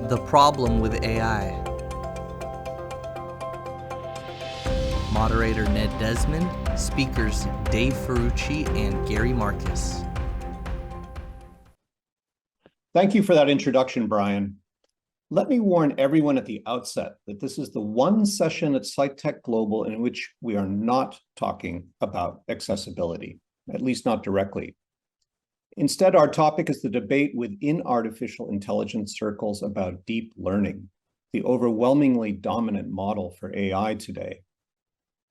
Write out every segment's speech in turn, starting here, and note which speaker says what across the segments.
Speaker 1: The problem with AI. Moderator Ned Desmond, speakers Dave Ferrucci and Gary Marcus.
Speaker 2: Thank you for that introduction, Brian. Let me warn everyone at the outset that this is the one session at SciTech Global in which we are not talking about accessibility, at least not directly. Instead, our topic is the debate within artificial intelligence circles about deep learning, the overwhelmingly dominant model for AI today.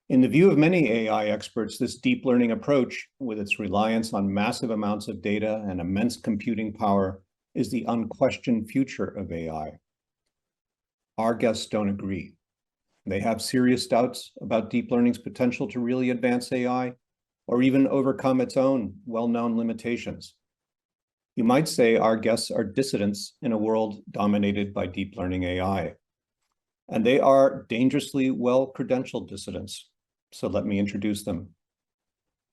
Speaker 2: In the view of many AI experts, this deep learning approach, with its reliance on massive amounts of data and immense computing power, is the unquestioned future of AI. Our guests don't agree. They have serious doubts about deep learning's potential to really advance AI, or even overcome its own well-known limitations. You might say our guests are dissidents in a world dominated by deep learning AI. And they are dangerously well-credentialed dissidents. So let me introduce them.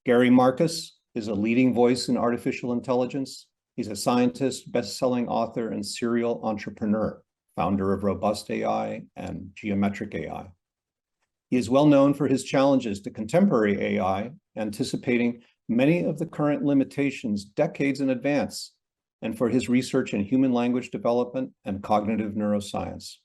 Speaker 2: Gary Marcus is a leading voice in artificial intelligence. He's a scientist, best-selling author, and serial entrepreneur, founder of Robust AI and Geometric AI. He is well known for his challenges to contemporary AI, anticipating many of the current limitations decades in advance, and for his research in human language development and cognitive neuroscience.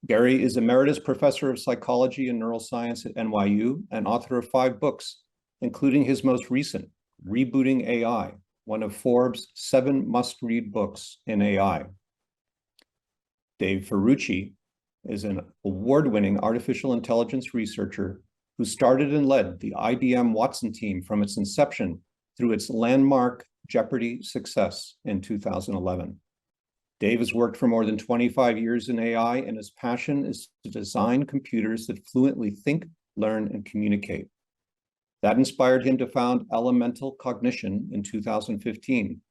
Speaker 2: Gary is Emeritus Professor of Psychology and Neuroscience at NYU and author of 5 books, including his most recent, Rebooting AI, one of Forbes' 7 must-read books in AI. Dave Ferrucci is an award-winning artificial intelligence researcher who started and led the IBM Watson team from its inception through its landmark Jeopardy success in 2011. Dave has worked for more than 25 years in AI, and his passion is to design computers that fluently think, learn, and communicate. That inspired him to found Elemental Cognition in 2015.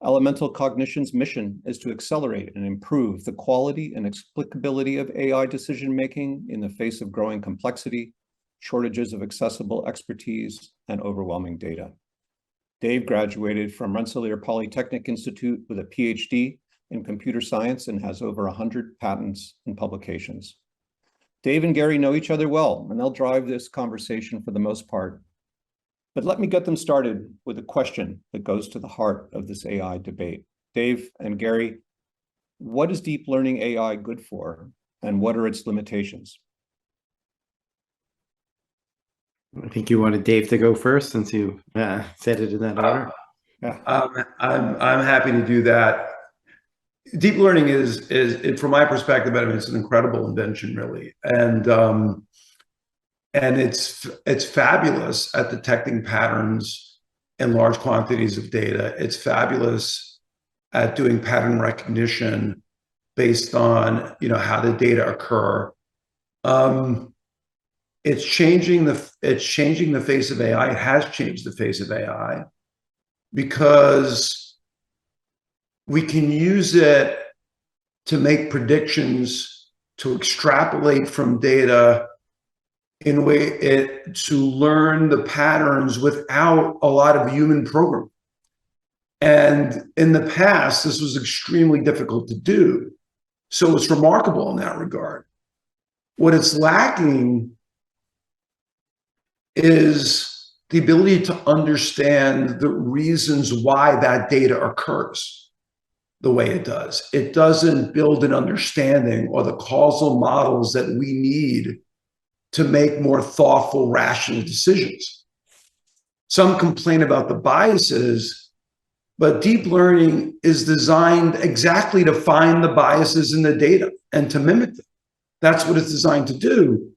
Speaker 2: Elemental Cognition's mission is to accelerate and improve the quality and explicability of AI decision-making in the face of growing complexity, shortages of accessible expertise, and overwhelming data. Dave graduated from Rensselaer Polytechnic Institute with a PhD in computer science and has over 100 patents and publications. Dave and Gary know each other well, and they'll drive this conversation for the most part. But let me get them started with a question that goes to the heart of this AI debate. Dave and Gary, what is deep learning AI good for, and what are its limitations?
Speaker 3: I think you wanted Dave to go first since you said it in that order.
Speaker 4: I'm happy to do that. Deep learning is from my perspective, I mean, it's an incredible invention, really, and it's fabulous at detecting patterns in large quantities of data. It's fabulous at doing pattern recognition based on how the data occur. It's changing the face of AI. It has changed the face of AI because we can use it to make predictions, to extrapolate from data in a way to learn the patterns without a lot of human programming. And in the past, this was extremely difficult to do. So it's remarkable in that regard. What it's lacking is the ability to understand the reasons why that data occurs the way it does. It doesn't build an understanding or the causal models that we need to make more thoughtful, rational decisions. Some complain about the biases, but deep learning is designed exactly to find the biases in the data and to mimic them. That's what it's designed to do.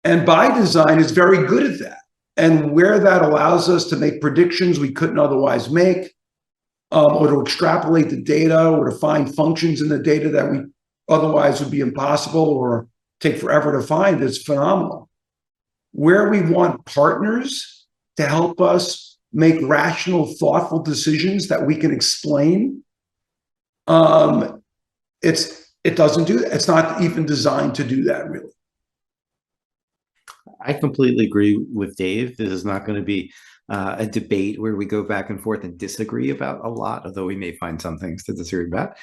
Speaker 4: And by design, it's very good at that. And where that allows us to make predictions we couldn't otherwise make, or to extrapolate the data, or to find functions in the data that we otherwise would be impossible or take forever to find, is phenomenal. Where we want partners to help us make rational, thoughtful decisions that we can explain, it doesn't do that. It's not even designed to do that, really.
Speaker 3: I completely agree with Dave. This is not going to be a debate where we go back and forth and disagree about a lot, although we may find some things to disagree about.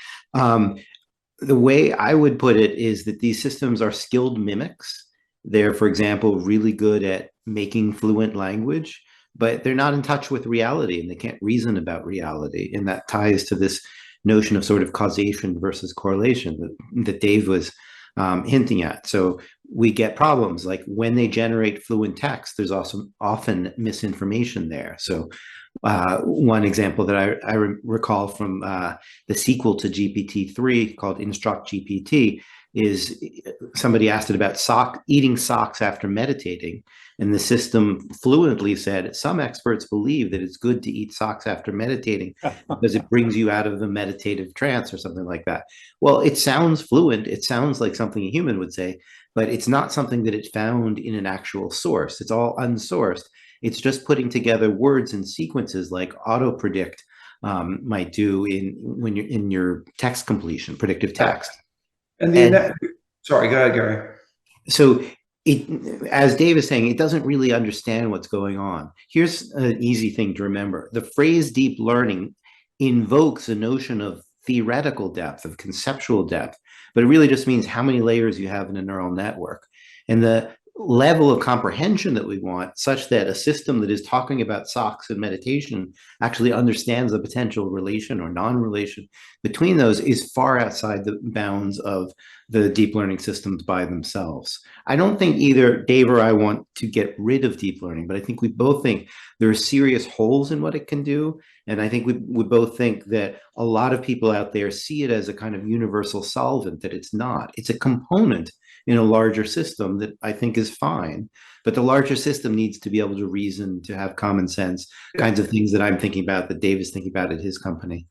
Speaker 3: The way I would put it is that these systems are skilled mimics. They're, for example, really good at making fluent language, but they're not in touch with reality and they can't reason about reality. And that ties to this notion of sort of causation versus correlation that Dave was hinting at. So we get problems like when they generate fluent text, there's also often misinformation there. So one example that I recall from the sequel to GPT-3 called Instruct GPT is somebody asked it about eating socks after meditating. And the system fluently said, some experts believe that it's good to eat socks after meditating because it brings you out of the meditative trance or something like that. Well, it sounds fluent. It sounds like something a human would say, but it's not something that it found in an actual source. It's all unsourced. It's just putting together words and sequences like auto-predict might do when you're in your text completion, predictive text.
Speaker 4: Sorry, go ahead, Gary.
Speaker 3: So as Dave is saying, it doesn't really understand what's going on. Here's an easy thing to remember. The phrase deep learning invokes a notion of theoretical depth, of conceptual depth, but it really just means how many layers you have in a neural network. And the level of comprehension that we want, such that a system that is talking about socks and meditation actually understands the potential relation or non-relation between those, is far outside the bounds of the deep learning systems by themselves. I don't think either Dave or I want to get rid of deep learning, but I think we both think there are serious holes in what it can do. And I think we both think that a lot of people out there see it as a kind of universal solvent, that it's not. It's a component in a larger system that I think is fine, but the larger system needs to be able to reason, to have common sense, kinds of things that I'm thinking about, that Dave is thinking about at his company.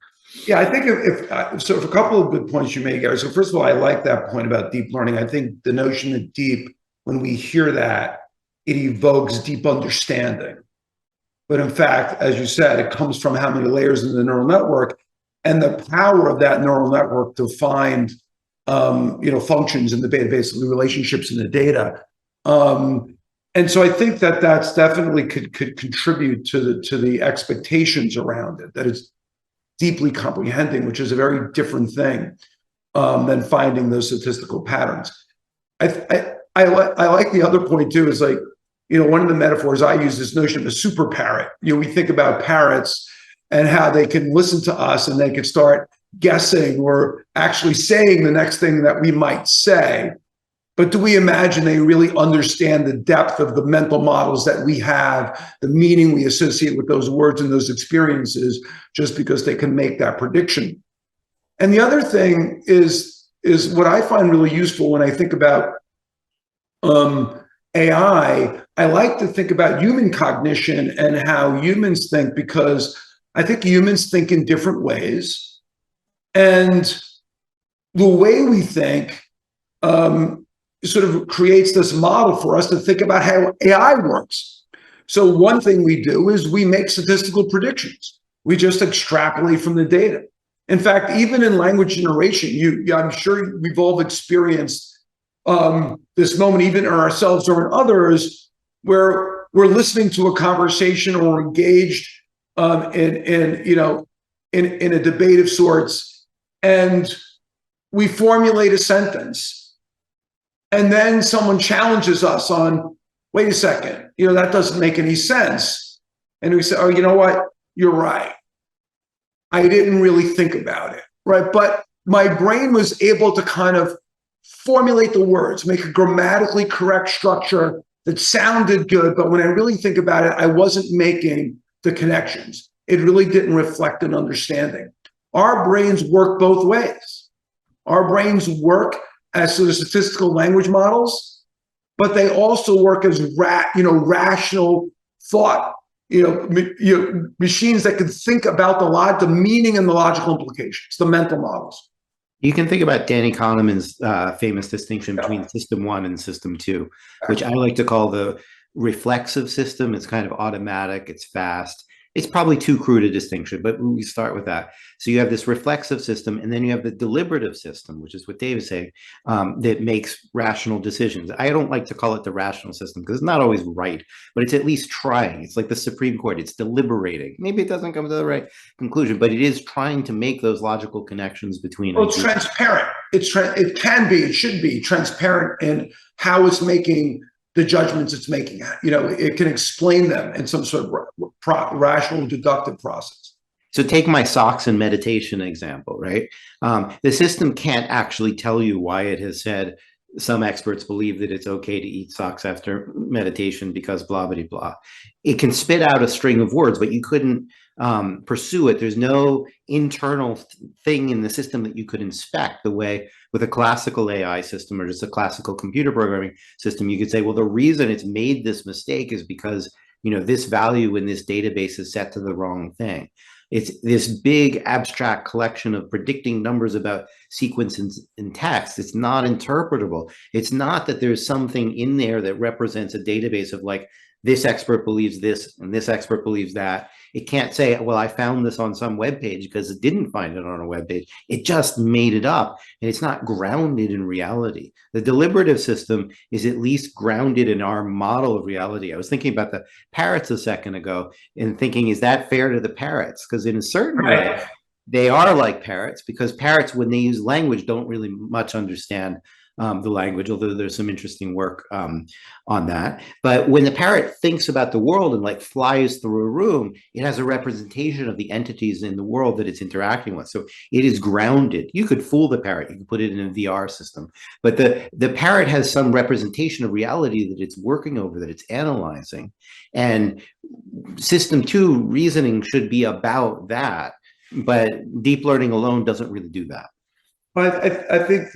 Speaker 4: Yeah, I think if a couple of good points you made, Gary. So first of all, I like that point about deep learning. I think the notion of deep, when we hear that, it evokes deep understanding. But in fact, as you said, it comes from how many layers in the neural network and the power of that neural network to find functions in the data, basically relationships in the data. And so I think that that's definitely could contribute to the expectations around it, that it's deeply comprehending, which is a very different thing than finding those statistical patterns. I like the other point too, is like, one of the metaphors I use, this notion of a super parrot. We think about parrots and how they can listen to us and they can start guessing or actually saying the next thing that we might say. But do we imagine they really understand the depth of the mental models that we have, the meaning we associate with those words and those experiences, just because they can make that prediction? And the other thing is what I find really useful when I think about AI. I like to think about human cognition and how humans think, because I think humans think in different ways. And the way we think sort of creates this model for us to think about how AI works. So one thing we do is we make statistical predictions. We just extrapolate from the data. In fact, even in language generation, I'm sure we've all experienced this moment, even in ourselves or in others, where we're listening to a conversation or engaged in a debate of sorts, and we formulate a sentence, and then someone challenges us on, wait a second, that doesn't make any sense. And we say, oh, you know what? You're right. I didn't really think about it, right? But my brain was able to kind of formulate the words, make a grammatically correct structure that sounded good. But when I really think about it, I wasn't making the connections. It really didn't reflect an understanding. Our brains work both ways. Our brains work as sort of statistical language models, but they also work as rational thought, machines that can think about the meaning and the logical implications, the mental models.
Speaker 3: You can think about Danny Kahneman's famous distinction between system 1 and system 2, which I like to call the reflexive system. It's kind of automatic, it's fast. It's probably too crude a distinction, but we start with that. So you have this reflexive system, and then you have the deliberative system, which is what Dave is saying, that makes rational decisions. I don't like to call it the rational system because it's not always right, but it's at least trying. It's like the Supreme Court. It's deliberating. Maybe it doesn't come to the right conclusion, but it is trying to make those logical connections between.
Speaker 4: Well, it's transparent. It can be, it should be transparent in how it's making the judgments it's making. You know, it can explain them in some sort of rational deductive process.
Speaker 3: So take my socks and meditation example, right? The system can't actually tell you why it has said some experts believe that it's okay to eat socks after meditation because blah, blah, blah. It can spit out a string of words, but you couldn't pursue it. There's no internal thing in the system that you could inspect the way with a classical AI system or just a classical computer programming system. You could say, well, the reason it's made this mistake is because, you know, this value in this database is set to the wrong thing. It's this big abstract collection of predicting numbers about sequences in text. It's not interpretable. It's not that there's something in there that represents a database of like, this expert believes this and this expert believes that. It can't say, well, I found this on some web page because it didn't find it on a web page. It just made it up, and it's not grounded in reality. The deliberative system is at least grounded in our model of reality. I was thinking about the parrots a second ago and thinking, is that fair to the parrots? Because in a certain way, they are like parrots, because parrots, when they use language, don't really much understand the language, although there's some interesting work on that. But when the parrot thinks about the world and like flies through a room, it has a representation of the entities in the world that it's interacting with. So it is grounded. You could fool the parrot. You could put it in a VR system. But the parrot has some representation of reality that it's working over, that it's analyzing. And system 2 reasoning should be about that. But deep learning alone doesn't really do that.
Speaker 4: But I think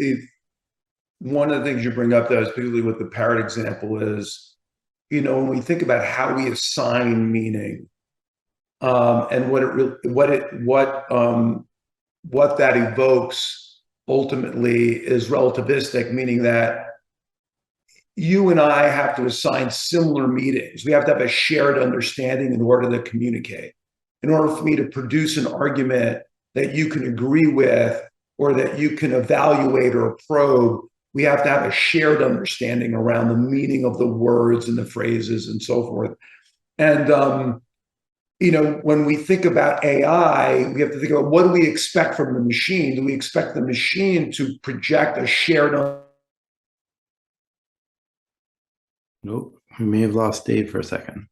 Speaker 4: one of the things you bring up, though, particularly with the parrot example, is, you know, when we think about how we assign meaning, and what that evokes ultimately is relativistic, meaning that you and I have to assign similar meanings. We have to have a shared understanding in order to communicate. In order for me to produce an argument that you can agree with or that you can evaluate or probe, we have to have a shared understanding around the meaning of the words and the phrases and so forth. And, you know, when we think about AI, we have to think about, what do we expect from the machine? Do we expect the machine to project a shared?
Speaker 3: Nope, we may have lost Dave for a second.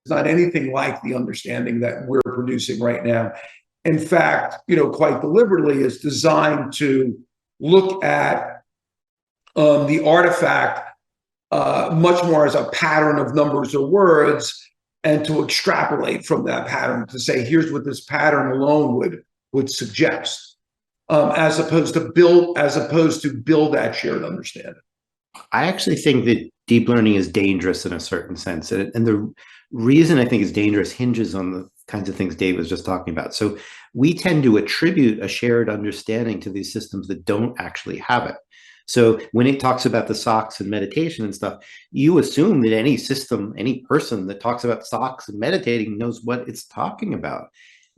Speaker 4: It's not anything like the understanding that we're producing right now. In fact, you know, quite deliberately, is designed to look at the artifact much more as a pattern of numbers or words, and to extrapolate from that pattern to say, here's what this pattern alone would suggest, as opposed to build that shared understanding.
Speaker 3: I actually think that deep learning is dangerous in a certain sense. And the reason I think it's dangerous hinges on the kinds of things Dave was just talking about. So we tend to attribute a shared understanding to these systems that don't actually have it. So when it talks about the socks and meditation and stuff, you assume that any system, any person that talks about socks and meditating knows what it's talking about,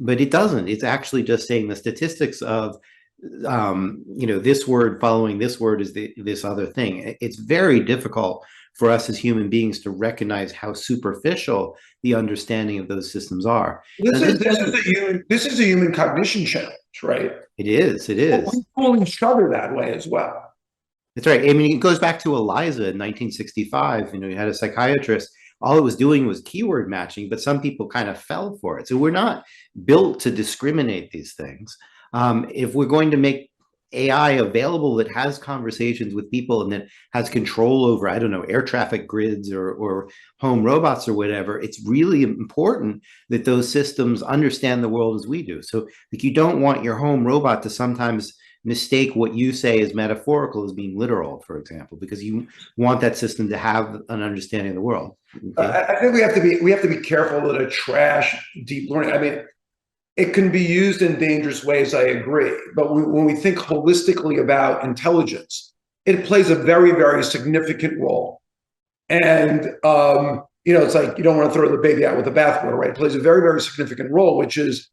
Speaker 3: but it doesn't. It's actually just saying the statistics of, you know, this word following this word is this other thing. It's very difficult for us as human beings to recognize how superficial the understanding of those systems are.
Speaker 4: This is a human cognition challenge, right?
Speaker 3: It is. It is.
Speaker 4: We fool each other that way as well.
Speaker 3: That's right. I mean, it goes back to Eliza in 1965. You know, you had a psychiatrist. All it was doing was keyword matching, but some people kind of fell for it. So we're not built to discriminate these things. If we're going to make AI available that has conversations with people and that has control over, I don't know, air traffic grids or home robots or whatever, it's really important that those systems understand the world as we do. So like, you don't want your home robot to sometimes mistake what you say is metaphorical as being literal, for example, because you want that system to have an understanding of the world. Okay?
Speaker 4: I think we have to be careful to trash deep learning. I mean, it can be used in dangerous ways, I agree. But when we think holistically about intelligence, it plays a very, very significant role. And it's like you don't want to throw the baby out with the bathwater, right? It plays a very, very significant role, which is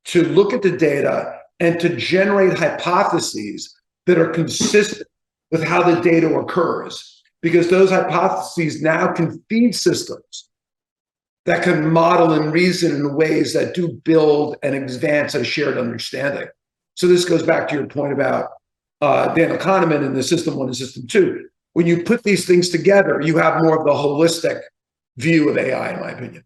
Speaker 4: to look at the data and to generate hypotheses that are consistent with how the data occurs, because those hypotheses now can feed systems that can model and reason in ways that do build and advance a shared understanding. So this goes back to your point about Daniel Kahneman and the system 1 and system 2. When you put these things together, you have more of the holistic view of AI, in my opinion.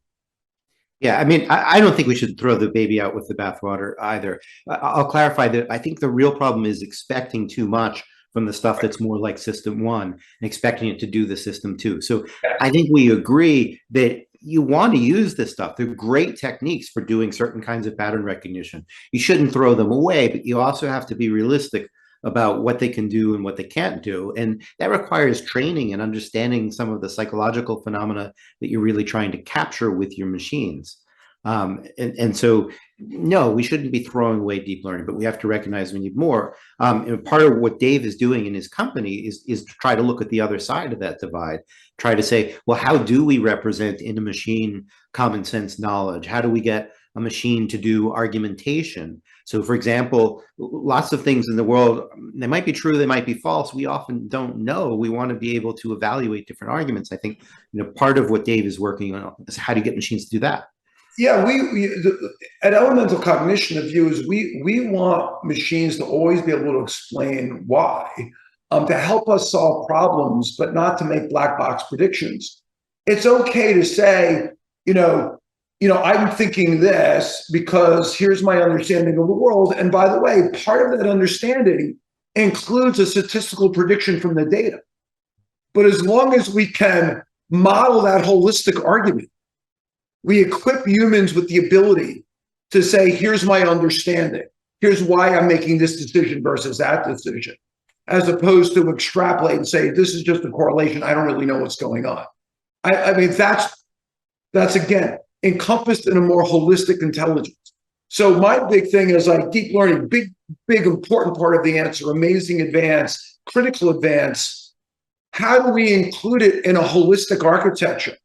Speaker 3: Yeah, I mean, I don't think we should throw the baby out with the bathwater either. I'll clarify that I think the real problem is expecting too much from the stuff that's more like system 1 and expecting it to do the system 2. So I think we agree that you want to use this stuff. They're great techniques for doing certain kinds of pattern recognition. You shouldn't throw them away, but you also have to be realistic about what they can do and what they can't do. And that requires training and understanding some of the psychological phenomena that you're really trying to capture with your machines. And so, no, we shouldn't be throwing away deep learning, but we have to recognize we need more. And part of what Dave is doing in his company is to try to look at the other side of that divide, try to say, well, how do we represent in a machine common sense knowledge? How do we get a machine to do argumentation? So, for example, lots of things in the world, they might be true, they might be false. We often don't know. We want to be able to evaluate different arguments. I think part of what Dave is working on is how do you get machines to do that?
Speaker 4: Yeah, at Elemental Cognition, the view is we want machines to always be able to explain why, to help us solve problems, but not to make black box predictions. It's okay to say, I'm thinking this because here's my understanding of the world. And by the way, part of that understanding includes a statistical prediction from the data. But as long as we can model that holistic argument, we equip humans with the ability to say, here's my understanding. Here's why I'm making this decision versus that decision, as opposed to extrapolate and say, this is just a correlation. I don't really know what's going on. I mean, that's again, encompassed in a more holistic intelligence. So my big thing is like deep learning, big, important part of the answer, amazing advance, critical advance. How do we include it in a holistic architecture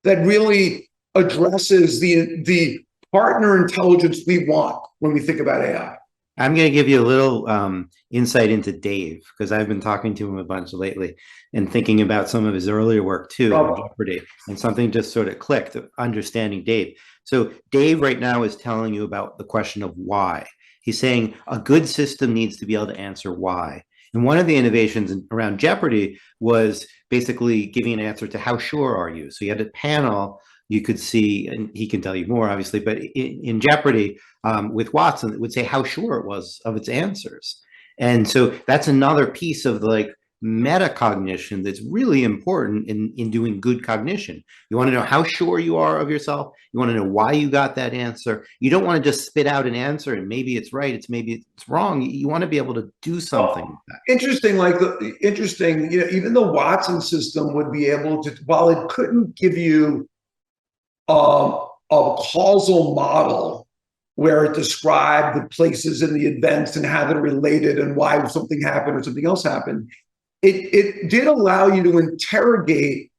Speaker 4: that really addresses the partner intelligence we want when we think about AI?
Speaker 3: I'm going to give you a little insight into Dave, because I've been talking to him a bunch lately and thinking about some of his earlier work too, on Jeopardy, and something just sort of clicked, understanding Dave. So Dave right now is telling you about the question of why. He's saying a good system needs to be able to answer why. And one of the innovations around Jeopardy was basically giving an answer to how sure are you? So you had a panel. You could see, and he can tell you more, obviously, but in Jeopardy with Watson, it would say how sure it was of its answers. And so that's another piece of like metacognition that's really important in doing good cognition. You want to know how sure you are of yourself. You want to know why you got that answer. You don't want to just spit out an answer and maybe it's right, maybe it's wrong. You want to be able to do something with that.
Speaker 4: Interesting, even the Watson system would be able to, while it couldn't give you a causal model where it described the places and the events and how they're related and why something happened or something else happened, it did allow you to interrogate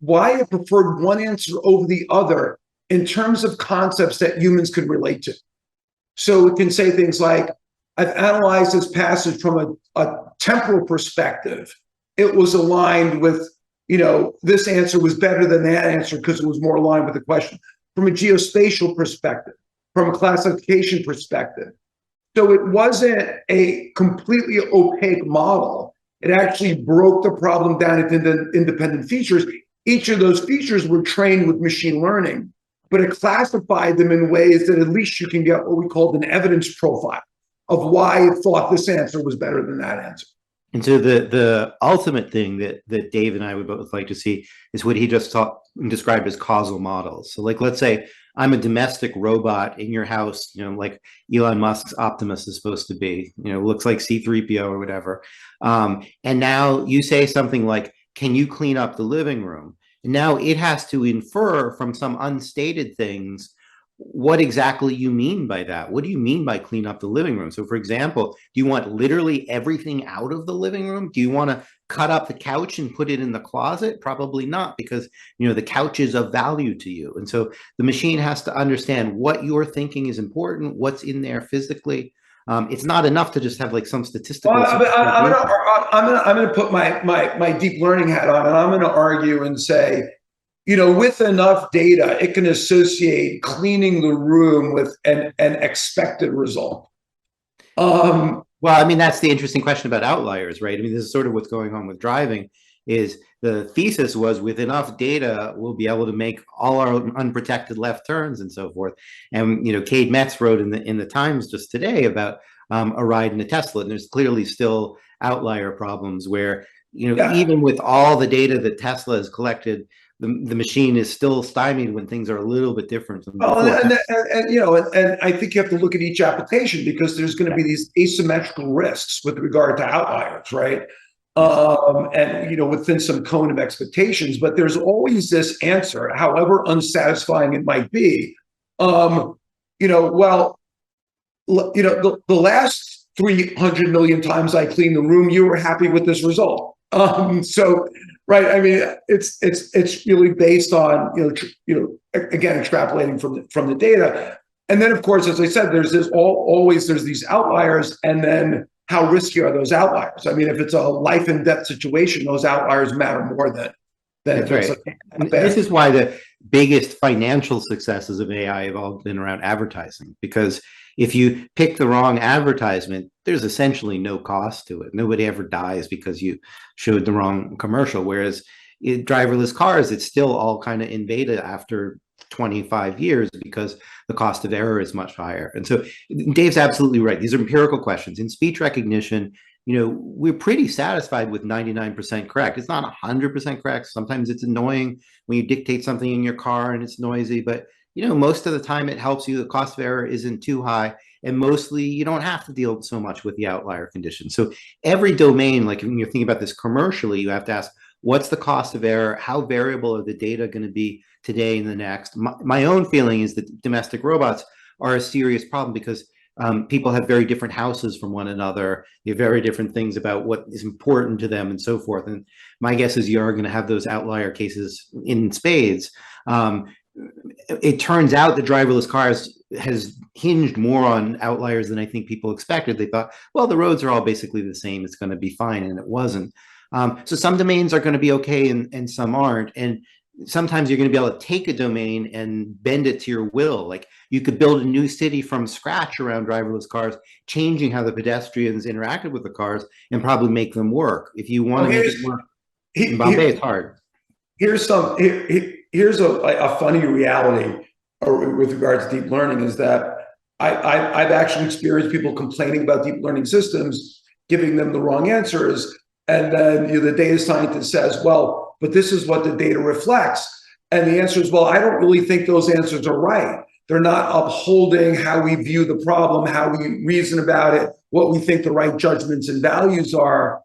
Speaker 4: why it preferred one answer over the other in terms of concepts that humans could relate to. So it can say things like, I've analyzed this passage from a temporal perspective. It was aligned with, this answer was better than that answer because it was more aligned with the question. From a geospatial perspective, from a classification perspective. So it wasn't a completely opaque model. It actually broke the problem down into independent features. Each of those features were trained with machine learning, but it classified them in ways that at least you can get what we called an evidence profile of why it thought this answer was better than that answer.
Speaker 3: And so the ultimate thing that Dave and I would both like to see is what he just described as causal models. So like, let's say I'm a domestic robot in your house, like Elon Musk's Optimus is supposed to be, looks like C-3PO or whatever. And now you say something like, can you clean up the living room? And now it has to infer from some unstated things what exactly you mean by that. What do you mean by clean up the living room? So for example, do you want literally everything out of the living room? Do you want to cut up the couch and put it in the closet? Probably not, because the couch is of value to you. And so the machine has to understand what you're thinking is important, what's in there physically. It's not enough to just have like some statistical.
Speaker 4: Well, I'm gonna put my deep learning hat on, and I'm gonna argue and say, with enough data, it can associate cleaning the room with an expected result.
Speaker 3: Well, I mean, that's the interesting question about outliers, right? I mean, this is sort of what's going on with driving. Is the thesis was, with enough data, we'll be able to make all our unprotected left turns and so forth. And Cade Metz wrote in the Times just today about a ride in a Tesla, and there's clearly still outlier problems where even with all the data that Tesla has collected, the machine is still stymied when things are a little bit different. And
Speaker 4: I think you have to look at each application, because there's going to be these asymmetrical risks with regard to outliers, right? Within some cone of expectations, but there's always this answer, however unsatisfying it might be. The last 300 million times I cleaned the room, you were happy with this result. Right. I mean, it's really based on, again, extrapolating from the data. And then, of course, as I said, there's these outliers, and then how risky are those outliers? I mean, if it's a life and death situation, those outliers matter more than
Speaker 3: That's right. This is why the biggest financial successes of AI have all been around advertising, because if you pick the wrong advertisement, there's essentially no cost to it. Nobody ever dies because you showed the wrong commercial. Whereas in driverless cars, it's still all kind of in beta after 25 years, because the cost of error is much higher. And so Dave's absolutely right. These are empirical questions. In speech recognition, we're pretty satisfied with 99% correct. It's not 100% correct. Sometimes it's annoying when you dictate something in your car and it's noisy, but most of the time it helps you. The cost of error isn't too high, and mostly you don't have to deal so much with the outlier condition. So every domain, like when you're thinking about this commercially, you have to ask, what's the cost of error? How variable are the data going to be today and the next? My own feeling is that domestic robots are a serious problem, because people have very different houses from one another. You have very different things about what is important to them and so forth. And my guess is you are going to have those outlier cases in spades. It turns out that driverless cars has hinged more on outliers than I think people expected. They thought, well, the roads are all basically the same, it's going to be fine, and it wasn't. So some domains are going to be okay, and some aren't. And sometimes you're going to be able to take a domain and bend it to your will. Like you could build a new city from scratch around driverless cars, changing how the pedestrians interacted with the cars, and probably make them work. If you want to make it work in Bombay, it's hard. Here's
Speaker 4: a funny reality with regard to deep learning, is that I've actually experienced people complaining about deep learning systems, giving them the wrong answers. And then the data scientist says, well, but this is what the data reflects. And the answer is, well, I don't really think those answers are right. They're not upholding how we view the problem, how we reason about it, what we think the right judgments and values are.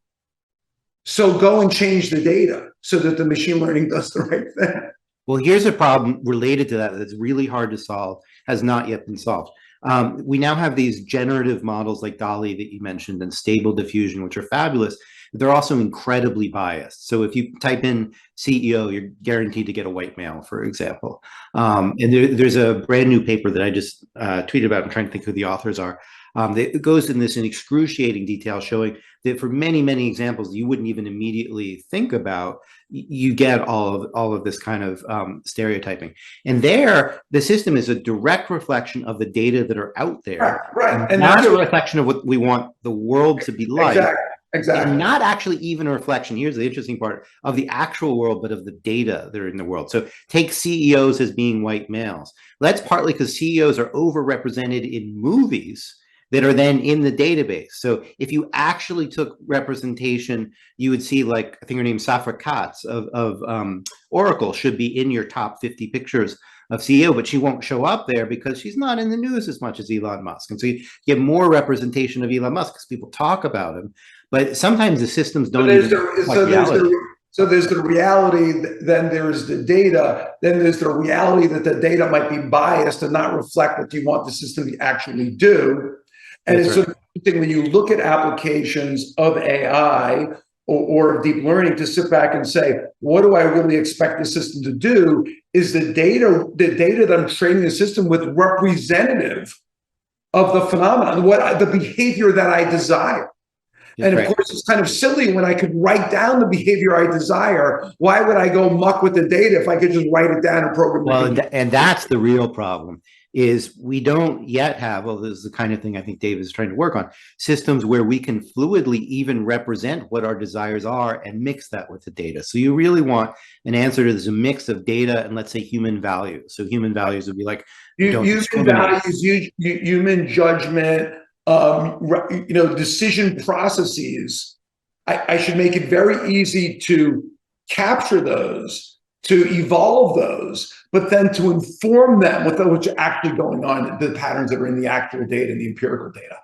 Speaker 4: So go and change the data so that the machine learning does the right thing.
Speaker 3: Well, here's a problem related to that that's really hard to solve, has not yet been solved. We now have these generative models like DALL-E that you mentioned, and Stable Diffusion, which are fabulous. They're also incredibly biased. So if you type in CEO, you're guaranteed to get a white male, for example. And there's a brand new paper that I just tweeted about. I'm trying to think who the authors are. It goes in excruciating detail, showing that for many, many examples you wouldn't even immediately think about, you get all of this kind of stereotyping. And there, the system is a direct reflection of the data that are out there,
Speaker 4: right.
Speaker 3: And not a reflection of what we want the world to be like.
Speaker 4: Exactly.
Speaker 3: And not actually even a reflection, here's the interesting part, of the actual world, but of the data that are in the world. So take CEOs as being white males. That's partly because CEOs are overrepresented in movies that are then in the database. So if you actually took representation, you would see, like, I think her name's Safra Katz of Oracle should be in your top 50 pictures of CEO, but she won't show up there because she's not in the news as much as Elon Musk. And so you get more representation of Elon Musk because people talk about him. But sometimes the systems don't even
Speaker 4: So there's the reality, then there's the data, then there's the reality that the data might be biased and not reflect what you want the system to actually do. And it's sort of interesting when you look at applications of AI or deep learning to sit back and say, what do I really expect the system to do? Is the data that I'm training the system with representative of the phenomenon, the behavior that I desire? And of course, it's kind of silly when I could write down the behavior I desire. Why would I go muck with the data if I could just write it down and program it?
Speaker 3: Well, and that's the real problem, is we don't yet have, well, this is the kind of thing I think Dave is trying to work on, systems where we can fluidly even represent what our desires are and mix that with the data. So you really want an answer to this, a mix of data and, let's say, human values. So human values would be like,
Speaker 4: human values, human judgment, decision processes. I should make it very easy to capture those, to evolve those, but then to inform them with what's actually going on, the patterns that are in the actual data and the empirical data.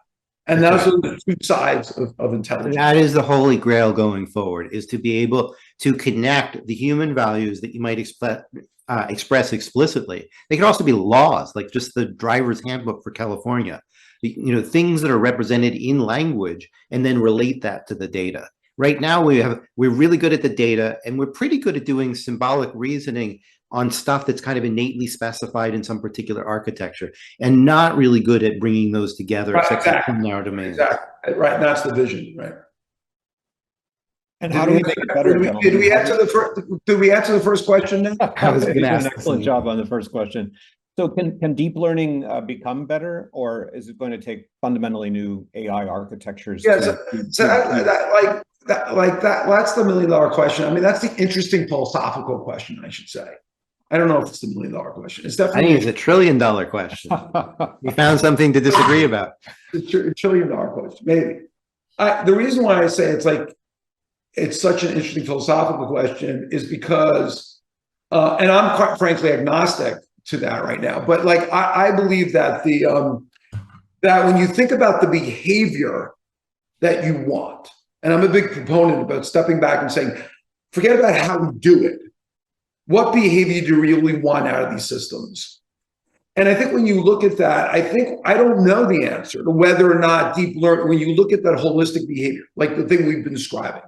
Speaker 4: And those are the two sides of intelligence.
Speaker 3: That is the holy grail going forward, is to be able to connect the human values that you might express explicitly. They could also be laws, like just the driver's handbook for California. Things that are represented in language, and then relate that to the data. Right now, we're really good at the data, and we're pretty good at doing symbolic reasoning on stuff that's kind of innately specified in some particular architecture, and not really good at bringing those together, except in narrow domains.
Speaker 4: Exactly. Right. That's the vision. Right.
Speaker 2: And how do we make it better?
Speaker 4: Did we answer the first question now?
Speaker 2: I was going to ask an excellent job on the first question. So can deep learning become better, or is it going to take fundamentally new AI architectures?
Speaker 4: Yeah, that's the $1 million question. I mean, that's the interesting philosophical question, I should say. I don't know if it's the $1 million question. It's definitely.
Speaker 3: I think it's $1 trillion question. We found something to disagree about.
Speaker 4: It's a $1 trillion question, maybe. The reason why I say it's such an interesting philosophical question is because, and I'm quite frankly agnostic to that right now, but I believe that that when you think about the behavior that you want, and I'm a big proponent about stepping back and saying, forget about how we do it. What behavior do you really want out of these systems? And I think when you look at that, I don't know the answer to whether or not deep learning, when you look at that holistic behavior, like the thing we've been describing,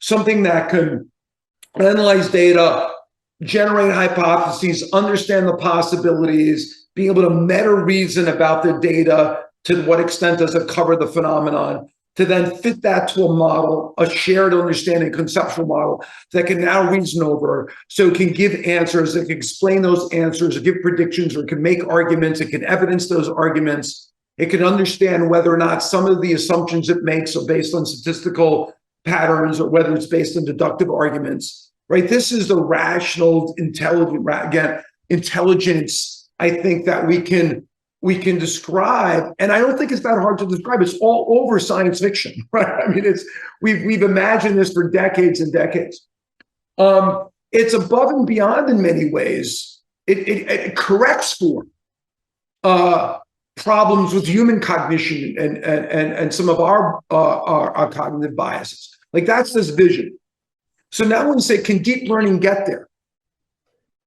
Speaker 4: something that can analyze data, generate hypotheses, understand the possibilities, be able to meta reason about the data, to what extent does it cover the phenomenon, to then fit that to a model, a shared understanding, conceptual model that can now reason over, so it can give answers, it can explain those answers, or give predictions, or it can make arguments, it can evidence those arguments, it can understand whether or not some of the assumptions it makes are based on statistical patterns, or whether it's based on deductive arguments, right? This is the rational, intelligence, I think, that we can describe, and I don't think it's that hard to describe. It's all over science fiction, right? I mean, we've imagined this for decades and decades. It's above and beyond in many ways. It corrects for problems with human cognition and some of our cognitive biases. Like, that's this vision. So now when we say, can deep learning get there?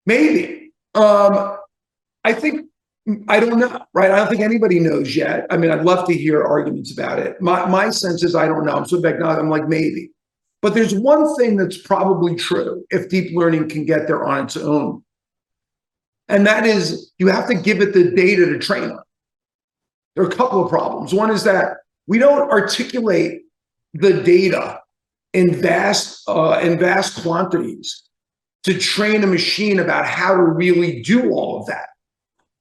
Speaker 4: Maybe. I think. I don't know, right? I don't think anybody knows yet. I mean, I'd love to hear arguments about it. My sense is I don't know. I'm so back now, I'm like, maybe. But there's one thing that's probably true if deep learning can get there on its own. And that is, you have to give it the data to train on. There are a couple of problems. One is that we don't articulate the data in vast quantities to train a machine about how to really do all of that.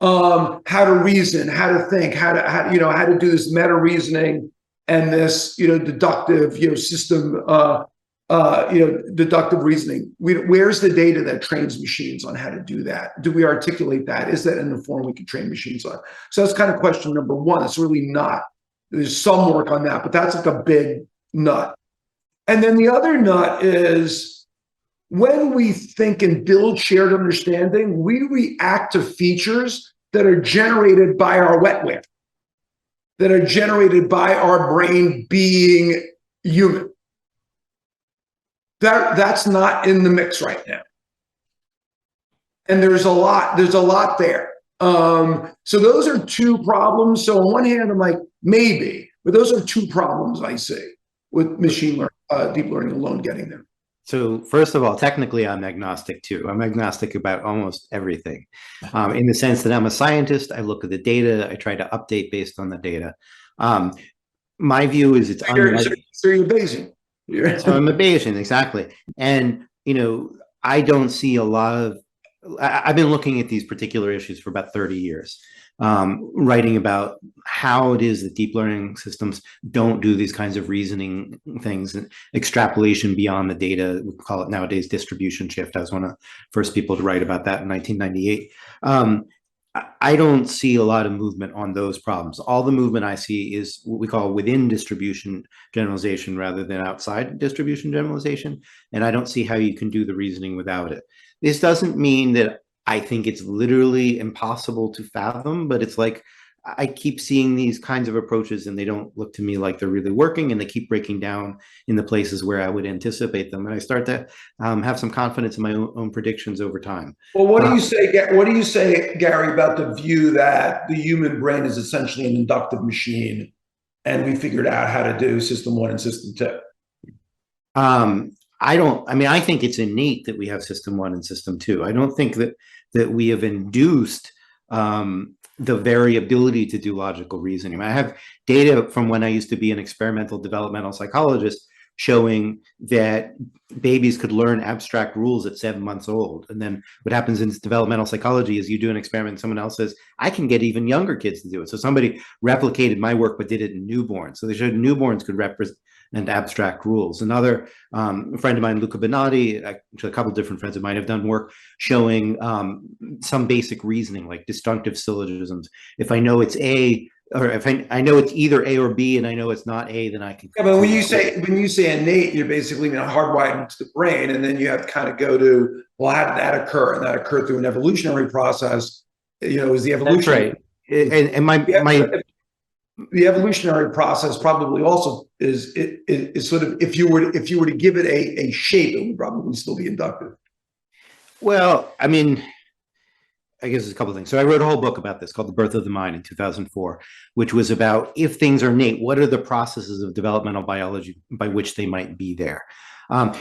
Speaker 4: How to reason, how to think, how to do this meta reasoning and this, deductive, system, deductive reasoning. Where's the data that trains machines on how to do that? Do we articulate that? Is that in the form we can train machines on? So that's kind of question number one. It's really not. There's some work on that, but that's like a big nut. And then the other nut is, when we think and build shared understanding, we react to features that are generated by our wetware, that are generated by our brain being human. That's not in the mix right now. And there's a lot there. So those are two problems. So on one hand, I'm like, maybe, but those are two problems I see with machine learning. deep learning alone getting there?
Speaker 3: So first of all, technically, I'm agnostic too. I'm agnostic about almost everything, in the sense that I'm a scientist. I look at the data. I try to update based on the data. My view is it's unlikely.
Speaker 4: So you're Bayesian.
Speaker 3: So I'm a Bayesian, exactly. And, I don't see a lot of, I've been looking at these particular issues for about 30 years, writing about how it is that deep learning systems don't do these kinds of reasoning things and extrapolation beyond the data. We call it nowadays distribution shift. I was one of the first people to write about that in 1998. I don't see a lot of movement on those problems. All the movement I see is what we call within distribution generalization rather than outside distribution generalization. And I don't see how you can do the reasoning without it. This doesn't mean that I think it's literally impossible to fathom, but it's like I keep seeing these kinds of approaches and they don't look to me like they're really working, and they keep breaking down in the places where I would anticipate them. And I start to have some confidence in my own predictions over time.
Speaker 4: Well, what do you say? What do you say, Gary, about the view that the human brain is essentially an inductive machine, and we figured out how to do system 1 and system 2?
Speaker 3: I think it's innate that we have system 1 and system 2. I don't think that we have induced the variability to do logical reasoning. I have data from when I used to be an experimental developmental psychologist showing that babies could learn abstract rules at 7 months old. And then what happens in developmental psychology is you do an experiment and someone else says, I can get even younger kids to do it. So somebody replicated my work, but did it in newborns. So they showed newborns could represent abstract rules. Another friend of mine, Luca Benatti, actually a couple of different friends of mine have done work showing some basic reasoning, like disjunctive syllogisms. If I know it's A, or if I know it's either A or B and I know it's not A, then I can.
Speaker 4: Yeah, but when you say innate, you're basically hardwired into the brain, and then you have to kind of go to, well, how did that occur? And that occurred through an evolutionary process. Is the evolution.
Speaker 3: That's right. And
Speaker 4: the evolutionary process probably also is sort of, if you were to give it a shape, it would probably still be inductive.
Speaker 3: Well, I mean, I guess there's a couple of things. So I wrote a whole book about this called The Birth of the Mind in 2004, which was about, if things are innate, what are the processes of developmental biology by which they might be there?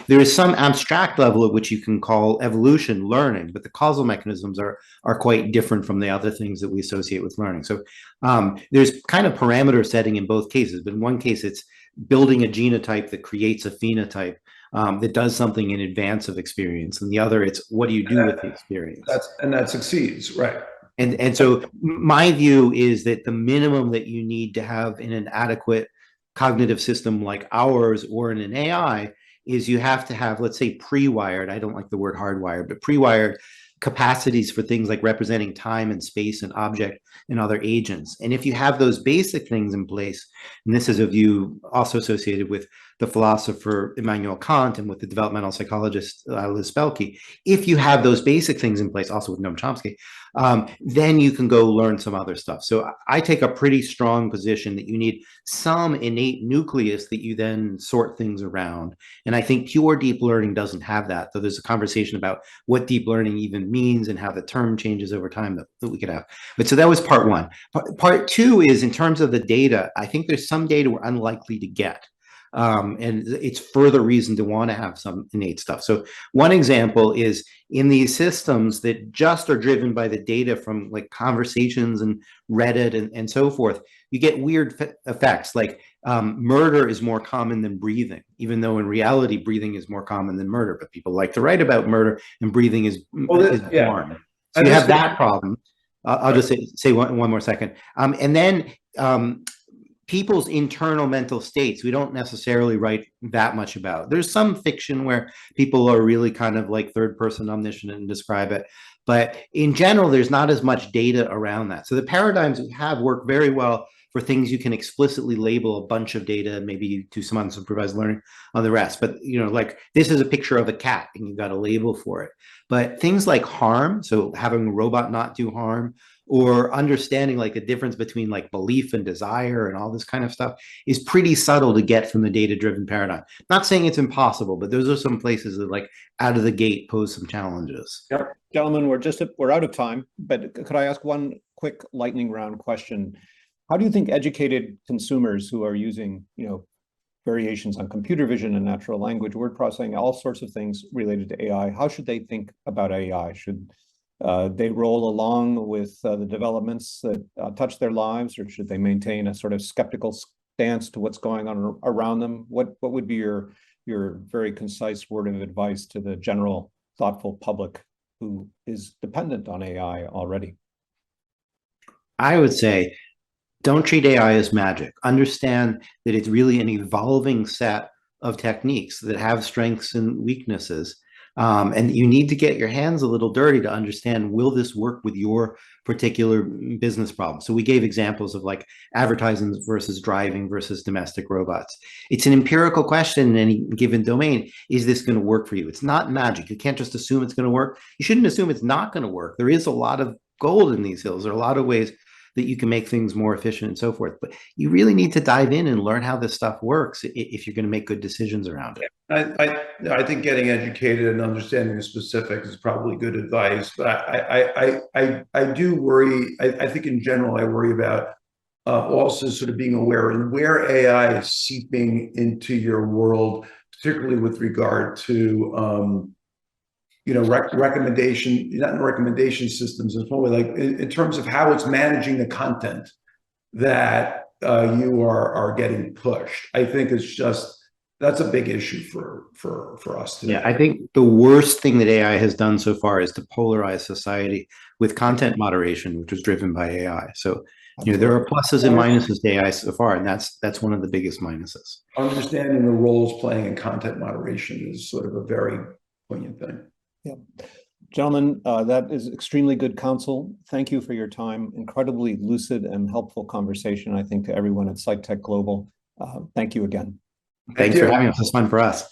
Speaker 3: There is some abstract level at which you can call evolution learning, but the causal mechanisms are quite different from the other things that we associate with learning. So there's kind of parameter setting in both cases, but in one case, it's building a genotype that creates a phenotype that does something in advance of experience. And the other, it's what do you do with the experience?
Speaker 4: That succeeds, right?
Speaker 3: And so my view is that the minimum that you need to have in an adequate cognitive system like ours or in an AI is you have to have, let's say, pre-wired, I don't like the word hardwired, but pre-wired capacities for things like representing time and space and object and other agents. And if you have those basic things in place, and this is a view also associated with the philosopher Immanuel Kant and with the developmental psychologist Liz Spelke, if you have those basic things in place, also with Noam Chomsky, then you can go learn some other stuff. So I take a pretty strong position that you need some innate nucleus that you then sort things around. And I think pure deep learning doesn't have that, though there's a conversation about what deep learning even means and how the term changes over time that we could have. But so that was part one. Part two is in terms of the data, I think there's some data we're unlikely to get. And it's further reason to want to have some innate stuff. So one example is in these systems that just are driven by the data from like conversations and Reddit and so forth, you get weird effects like murder is more common than breathing, even though in reality, breathing is more common than murder. But people like to write about murder and breathing is born. So you have that problem. I'll just say one more second. And then people's internal mental states, we don't necessarily write that much about. There's some fiction where people are really kind of like third person omniscient and describe it. But in general, there's not as much data around that. So the paradigms we have work very well for things you can explicitly label a bunch of data, and maybe you do some unsupervised learning on the rest. But, like this is a picture of a cat and you've got a label for it. But things like harm, so having a robot not do harm, or understanding like a difference between like belief and desire and all this kind of stuff is pretty subtle to get from the data-driven paradigm. Not saying it's impossible, but those are some places that like out of the gate pose some challenges.
Speaker 2: Yep. Gentlemen, we're out of time, but could I ask one quick lightning round question? How do you think educated consumers who are using, variations on computer vision and natural language, word processing, all sorts of things related to AI. How should they think about AI? Should they roll along with the developments that touch their lives, or should they maintain a sort of skeptical stance to what's going on around them? What would be your very concise word of advice to the general thoughtful public who is dependent on AI already?
Speaker 3: I would say, don't treat AI as magic. Understand that it's really an evolving set of techniques that have strengths and weaknesses. And you need to get your hands a little dirty to understand, will this work with your particular business problem? So we gave examples of like advertising versus driving versus domestic robots. It's an empirical question in any given domain. Is this going to work for you? It's not magic. You can't just assume it's going to work. You shouldn't assume it's not going to work. There is a lot of gold in these hills. There are a lot of ways that you can make things more efficient and so forth. But you really need to dive in and learn how this stuff works if you're going to make good decisions around it.
Speaker 4: I think getting educated and understanding the specifics is probably good advice. But I do worry. I think in general, I worry about also sort of being aware and where AI is seeping into your world, particularly with regard to recommendation, not recommendation systems, it's more like in terms of how it's managing the content that you are getting pushed. I think it's just, that's a big issue for us today.
Speaker 3: Yeah, I think the worst thing that AI has done so far is to polarize society with content moderation, which was driven by AI. So, there are pluses and minuses to AI so far, and that's one of the biggest minuses.
Speaker 4: Understanding the roles playing in content moderation is sort of a very poignant thing.
Speaker 2: Yeah. Gentlemen, that is extremely good counsel. Thank you for your time. Incredibly lucid and helpful conversation, I think, to everyone at SightTech Global. Thank you again.
Speaker 3: Thanks for having us. It's fun for us.